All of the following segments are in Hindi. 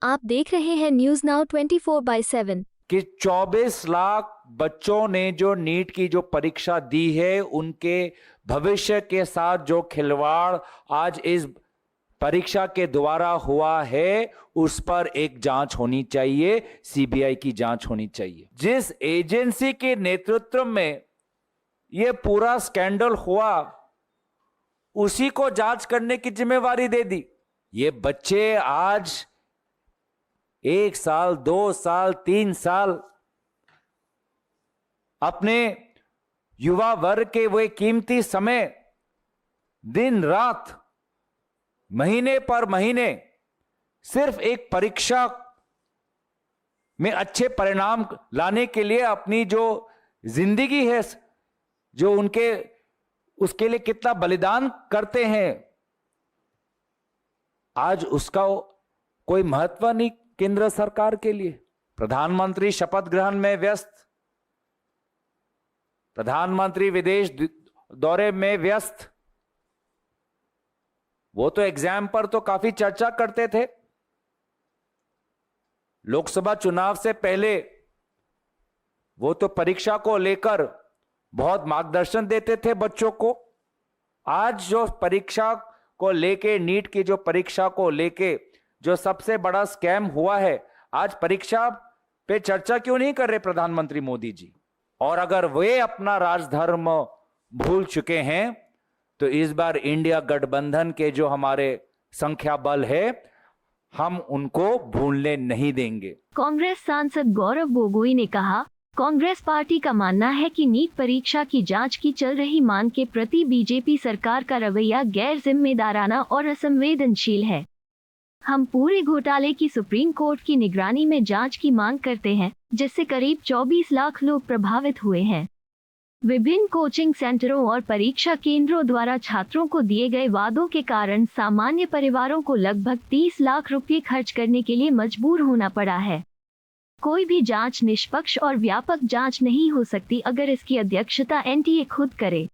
आप देख रहे हैं न्यूज नाउ 24/7। कि 24 लाख बच्चों ने जो नीट की जो परीक्षा दी है, उनके भविष्य के साथ जो खिलवाड़ आज इस परीक्षा के द्वारा हुआ है, उस पर एक जांच होनी चाहिए, सीबीआई की जांच होनी चाहिए। जिस एजेंसी के नेतृत्व में यह पूरा स्कैंडल हुआ, उसी को जांच करने की जिम्मेवारी दे दी। ये बच्चे आज 1 साल, 2 साल, 3 साल अपने युवा वर्ग के वे कीमती समय दिन रात, महीने पर महीने सिर्फ एक परीक्षा में अच्छे परिणाम लाने के लिए अपनी जो जिंदगी है, जो उनके उसके लिए कितना बलिदान करते हैं, आज उसका कोई महत्व नहीं केंद्र सरकार के लिए। प्रधानमंत्री शपथ ग्रहण में व्यस्त, प्रधानमंत्री विदेश दौरे में व्यस्त। वो तो एग्जाम पर तो काफी चर्चा करते थे। लोकसभा चुनाव से पहले वो तो परीक्षा को लेकर बहुत मार्गदर्शन देते थे बच्चों को। आज जो परीक्षा को लेके, नीट की जो परीक्षा को लेके जो सबसे बड़ा स्कैम हुआ है, आज परीक्षा पे चर्चा क्यों नहीं कर रहे प्रधानमंत्री मोदी जी? और अगर वे अपना राजधर्म भूल चुके हैं, तो इस बार इंडिया गठबंधन के जो हमारे संख्या बल है, हम उनको भूलने नहीं देंगे। कांग्रेस सांसद गौरव गोगोई ने कहा, कांग्रेस पार्टी का मानना है कि नीट परीक्षा की जांच की चल रही मांग के प्रति बीजेपी सरकार का रवैया गैर जिम्मेदाराना और असंवेदनशील है। हम पूरे घोटाले की सुप्रीम कोर्ट की निगरानी में जांच की मांग करते हैं, जिससे करीब 24 लाख लोग प्रभावित हुए हैं। विभिन्न कोचिंग सेंटरों और परीक्षा केंद्रों द्वारा छात्रों को दिए गए वादों के कारण सामान्य परिवारों को लगभग 30 लाख रुपए खर्च करने के लिए मजबूर होना पड़ा है। कोई भी जांच निष्पक्ष और व्यापक जांच नहीं हो सकती अगर इसकी अध्यक्षता एनटीए खुद करे।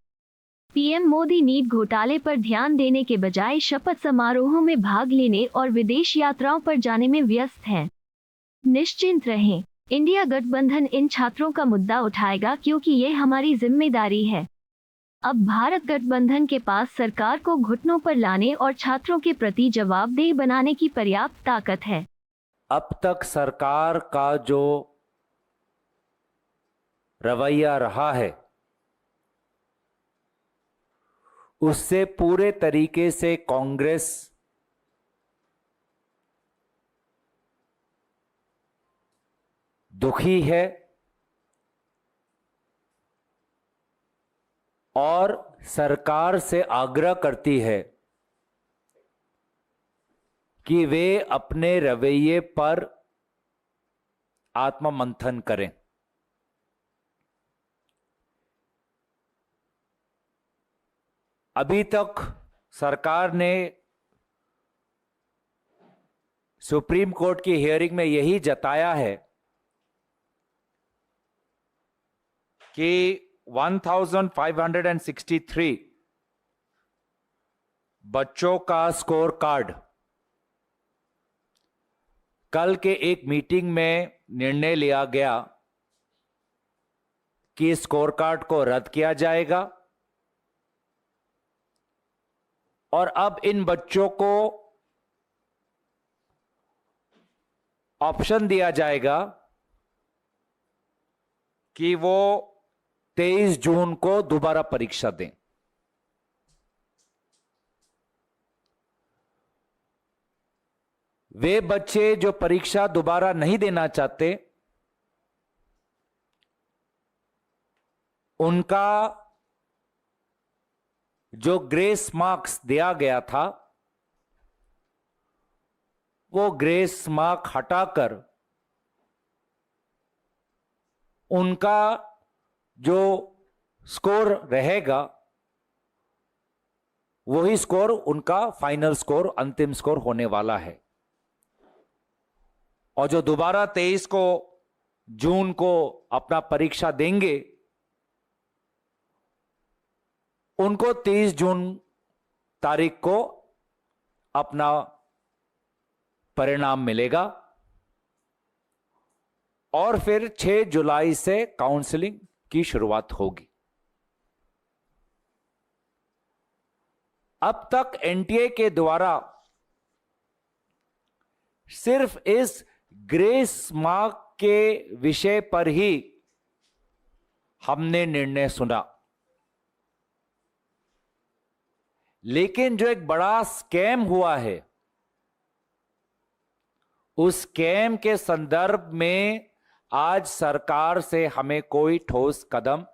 पीएम मोदी नीट घोटाले पर ध्यान देने के बजाय शपथ समारोहों में भाग लेने और विदेश यात्राओं पर जाने में व्यस्त हैं। निश्चिंत रहें, इंडिया गठबंधन इन छात्रों का मुद्दा उठाएगा, क्योंकि ये हमारी जिम्मेदारी है। अब भारत गठबंधन के पास सरकार को घुटनों पर लाने और छात्रों के प्रति जवाबदेह बनाने की पर्याप्त ताकत है। अब तक सरकार का जो रवैया रहा है, उससे पूरे तरीके से कांग्रेस दुखी है और सरकार से आग्रह करती है कि वे अपने रवैये पर आत्ममंथन करें। अभी तक सरकार ने सुप्रीम कोर्ट की हियरिंग में यही जताया है कि 1563 बच्चों का स्कोर कार्ड, कल के एक मीटिंग में निर्णय लिया गया कि स्कोर कार्ड को रद्द किया जाएगा और अब इन बच्चों को ऑप्शन दिया जाएगा कि वो 23 जून को दोबारा परीक्षा दें। वे बच्चे जो परीक्षा दोबारा नहीं देना चाहते, उनका जो ग्रेस मार्क्स दिया गया था, वो ग्रेस मार्क हटाकर उनका जो स्कोर रहेगा, वही स्कोर उनका फाइनल स्कोर, अंतिम स्कोर होने वाला है। और जो दोबारा 23 जून को अपना परीक्षा देंगे, उनको 30 जून तारीख को अपना परिणाम मिलेगा और फिर 6 जुलाई से काउंसलिंग की शुरुआत होगी। अब तक एनटीए के द्वारा सिर्फ इस ग्रेस मार्क के विषय पर ही हमने निर्णय सुना, लेकिन जो एक बड़ा स्कैम हुआ है उस स्कैम के संदर्भ में आज सरकार से हमें कोई ठोस कदम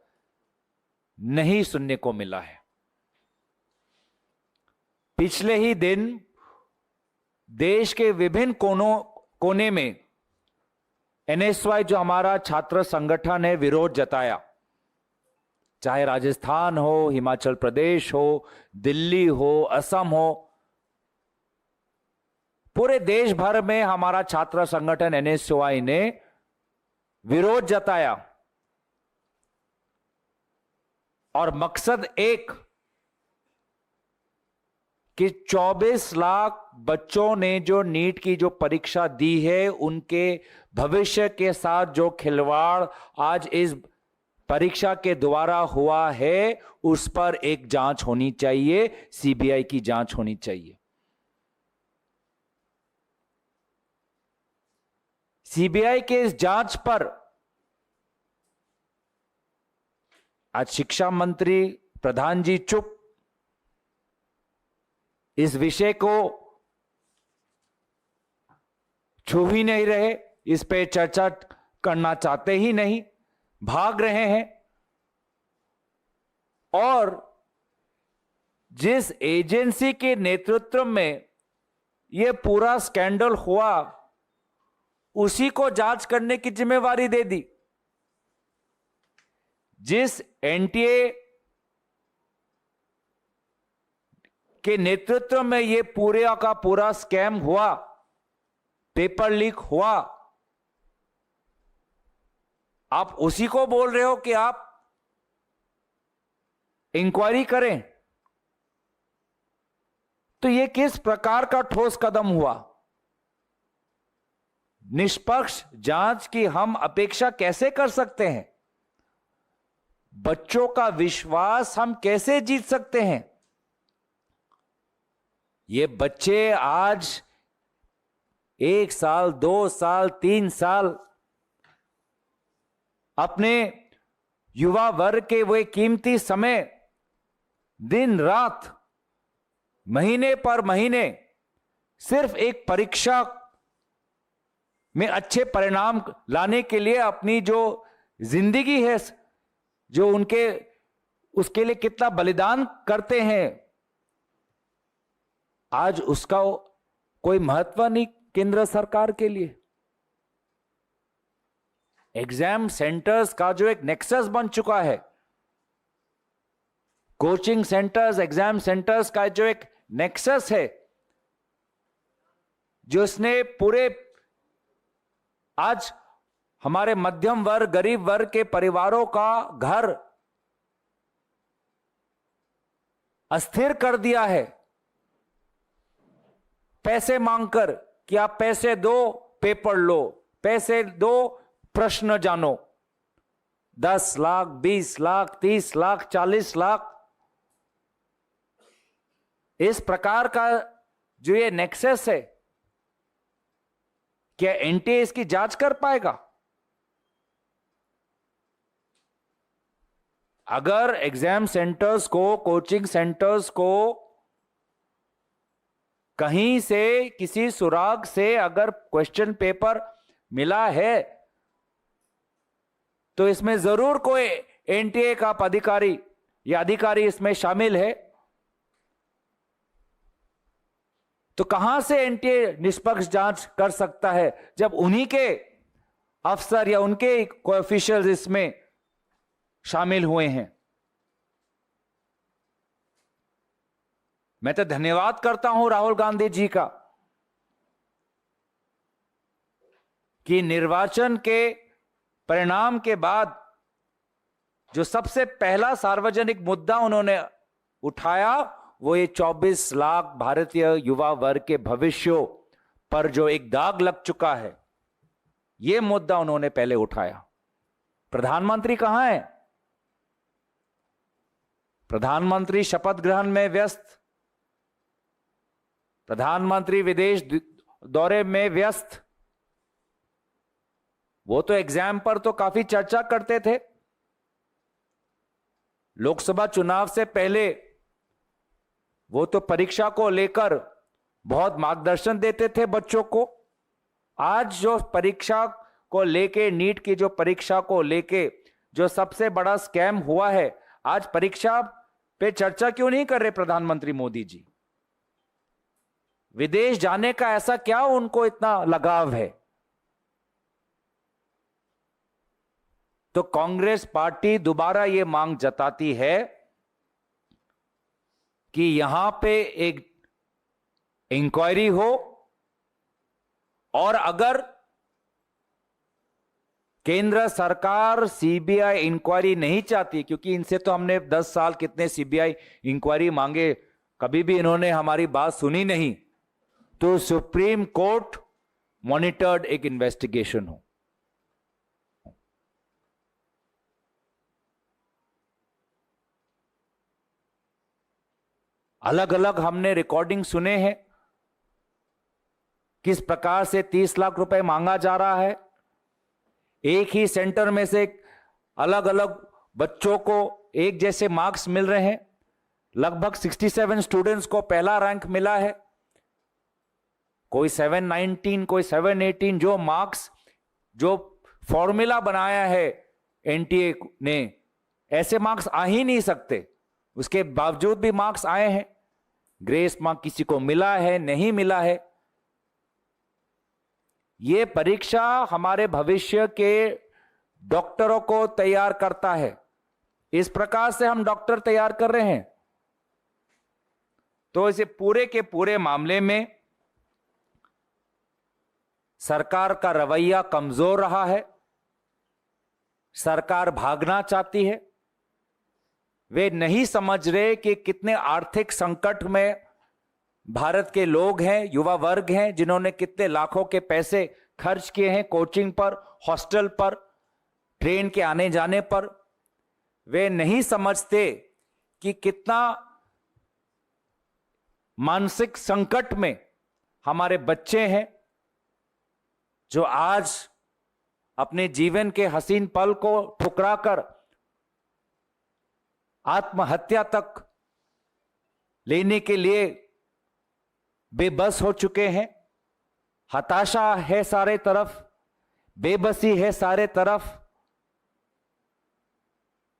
नहीं सुनने को मिला है। पिछले ही दिन देश के विभिन्न कोने में एनएसवाई जो हमारा छात्र संगठन है विरोध जताया, चाहे राजस्थान हो, हिमाचल प्रदेश हो, दिल्ली हो, असम हो, पूरे देश भर में हमारा छात्र संगठन एनएसवाई ने विरोध जताया और मकसद एक कि 24 लाख बच्चों ने जो नीट की जो परीक्षा दी है उनके भविष्य के साथ जो खिलवाड़ आज इस परीक्षा के द्वारा हुआ है उस पर एक जांच होनी चाहिए, सीबीआई की जांच होनी चाहिए। सीबीआई के इस जांच पर आज शिक्षा मंत्री प्रधान जी चुप, इस विषय को छू ही नहीं रहे, इस पे चर्चा करना चाहते ही नहीं, भाग रहे हैं। और जिस एजेंसी के नेतृत्व में यह पूरा स्कैंडल हुआ उसी को जांच करने की जिम्मेवारी दे दी। जिस एनटीए के नेतृत्व में यह पूरे का पूरा स्कैम हुआ, पेपर लीक हुआ, आप उसी को बोल रहे हो कि आप इंक्वायरी करें, तो यह किस प्रकार का ठोस कदम हुआ? निष्पक्ष जांच की हम अपेक्षा कैसे कर सकते हैं? बच्चों का विश्वास हम कैसे जीत सकते हैं? ये बच्चे आज 1 साल, 2 साल, 3 साल अपने युवा वर्ग के वो कीमती समय दिन रात महीने पर महीने सिर्फ एक परीक्षा में अच्छे परिणाम लाने के लिए अपनी जो जिंदगी है, जो उनके उसके लिए कितना बलिदान करते हैं, आज उसका कोई महत्व नहीं केंद्र सरकार के लिए। एग्जाम सेंटर्स का जो एक नेक्सस बन चुका है, कोचिंग सेंटर्स, एग्जाम सेंटर्स का जो एक नेक्सस है, जो इसने पूरे आज हमारे मध्यम वर्ग, गरीब वर्ग के परिवारों का घर अस्थिर कर दिया है, पैसे मांगकर कि आप पैसे दो पेपर लो, पैसे दो प्रश्न जानो। 10 लाख, 20 लाख, 30 लाख, 40 लाख, इस प्रकार का जो ये नेक्सस है, क्या एनटीए इसकी जांच कर पाएगा? अगर एग्जाम सेंटर्स को, कोचिंग सेंटर्स को कहीं से किसी सुराग से अगर क्वेश्चन पेपर मिला है तो इसमें जरूर कोई एनटीए का अधिकारी या अधिकारी इसमें शामिल है। तो कहां से एनटीए निष्पक्ष जांच कर सकता है जब उन्हीं के अफसर या उनके ऑफिशियल्स इसमें शामिल हुए हैं? मैं तो धन्यवाद करता हूं राहुल गांधी जी का कि निर्वाचन के परिणाम के बाद जो सबसे पहला सार्वजनिक मुद्दा उन्होंने उठाया वो ये 24 लाख भारतीय युवा वर्ग के भविष्यों पर जो एक दाग लग चुका है, यह मुद्दा उन्होंने पहले उठाया। प्रधानमंत्री कहां है? प्रधानमंत्री शपथ ग्रहण में व्यस्त, प्रधानमंत्री विदेश दौरे में व्यस्त। वो तो एग्जाम पर तो काफी चर्चा करते थे। लोकसभा चुनाव से पहले वो तो परीक्षा को लेकर बहुत मार्गदर्शन देते थे बच्चों को। आज जो परीक्षा को लेके, नीट की जो परीक्षा को लेके जो सबसे बड़ा स्कैम हुआ है, आज परीक्षा पे चर्चा क्यों नहीं कर रहे प्रधानमंत्री मोदी जी? विदेश जाने का ऐसा क्या उनको इतना लगाव है? तो कांग्रेस पार्टी दोबारा ये मांग जताती है कि यहां पे एक इंक्वायरी हो, और अगर केंद्र सरकार सीबीआई इंक्वायरी नहीं चाहती, क्योंकि इनसे तो हमने 10 साल कितने सीबीआई इंक्वायरी मांगे, कभी भी इन्होंने हमारी बात सुनी नहीं, तो सुप्रीम कोर्ट मॉनिटर्ड एक इन्वेस्टिगेशन हो। अलग अलग हमने रिकॉर्डिंग सुने हैं किस प्रकार से 30 लाख रुपए मांगा जा रहा है। एक ही सेंटर में से अलग अलग बच्चों को एक जैसे मार्क्स मिल रहे हैं। लगभग 67 स्टूडेंट्स को पहला रैंक मिला है, कोई 719, कोई 718। जो मार्क्स, जो फॉर्मूला बनाया है एनटीए ने, ऐसे मार्क्स आ ही नहीं सकते। उसके बावजूद भी मार्क्स आए हैं। ग्रेस मार्क किसी को मिला है, नहीं मिला है। यह परीक्षा हमारे भविष्य के डॉक्टरों को तैयार करता है। इस प्रकार से हम डॉक्टर तैयार कर रहे हैं। तो इसे पूरे के पूरे मामले में सरकार का रवैया कमजोर रहा है। सरकार भागना चाहती है। वे नहीं समझ रहे कि कितने आर्थिक संकट में भारत के लोग हैं, युवा वर्ग हैं, जिन्होंने कितने लाखों के पैसे खर्च किए हैं कोचिंग पर, हॉस्टल पर, ट्रेन के आने जाने पर। वे नहीं समझते कि कितना मानसिक संकट में हमारे बच्चे हैं, जो आज अपने जीवन के हसीन पल को ठुकराकर आत्महत्या तक लेने के लिए बेबस हो चुके हैं। हताशा है सारे तरफ, बेबसी है सारे तरफ,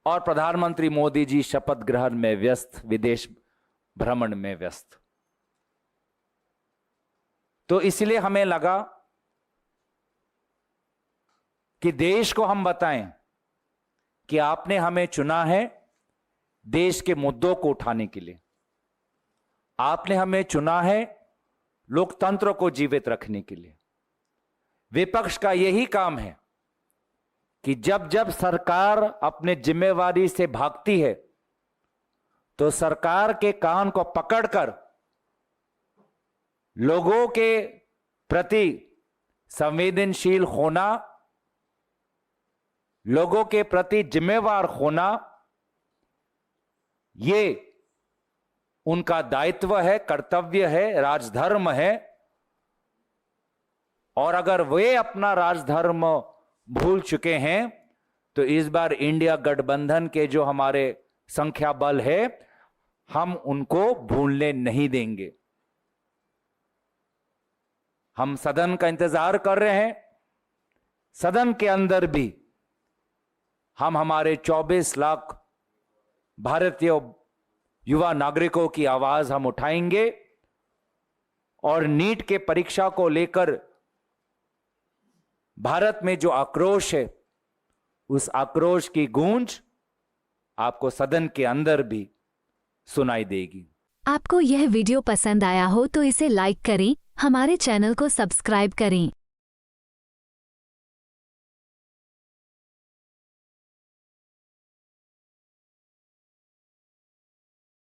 और प्रधानमंत्री मोदी जी शपथ ग्रहण में व्यस्त, विदेश भ्रमण में व्यस्त। तो इसलिए हमें लगा कि देश को हम बताएं कि आपने हमें चुना है देश के मुद्दों को उठाने के लिए। आपने हमें चुना है लोकतंत्र को जीवित रखने के लिए। विपक्ष का यही काम है कि जब जब सरकार अपने जिम्मेवारी से भागती है, तो सरकार के कान को पकड़कर लोगों के प्रति संवेदनशील होना, लोगों के प्रति जिम्मेवार होना, ये उनका दायित्व है, कर्तव्य है, राजधर्म है। और अगर वे अपना राजधर्म भूल चुके हैं, तो इस बार इंडिया गठबंधन के जो हमारे संख्या बल है, हम उनको भूलने नहीं देंगे। हम सदन का इंतजार कर रहे हैं। सदन के अंदर भी हम हमारे 24 लाख भारतीय युवा नागरिकों की आवाज हम उठाएंगे, और नीट के परीक्षा को लेकर भारत में जो आक्रोश है, उस आक्रोश की गूंज आपको सदन के अंदर भी सुनाई देगी। आपको यह वीडियो पसंद आया हो तो इसे लाइक करें, हमारे चैनल को सब्सक्राइब करें।